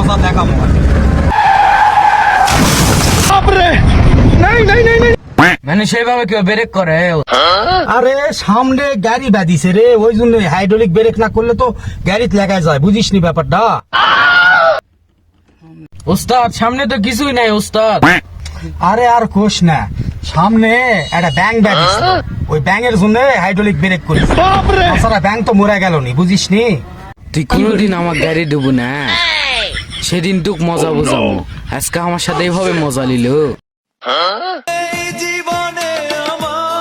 মজা দেখাবো। মানে সেইভাবে কেউ ব্রেক করে? আরে সামনে গাড়ি বাঁধিছে রে, ওই জন্য হাইড্রোলিক ব্রেক না করলে তো গাড়িতে লাগাই যায়, বুঝিস নি ব্যাপারটা? ওস্তাদ সামনে তো কিছুই নাই ওস্তাদ। আরে আর কোষ না, সামনে একটা ব্যাং বাঁধিছে, ওই ব্যাঙের জন্য হাইড্রোলিক ব্রেক করিস। তাছাড়া ব্যাং তো মরে গেল নি, বুঝিস নি? তুই কোনোদিন আমার গাড়ি ডুবু না, সেদিন তুক মজা বুঝাবো। আজকে আমার সাথে এইভাবে মজা নিল। জীবনে আমার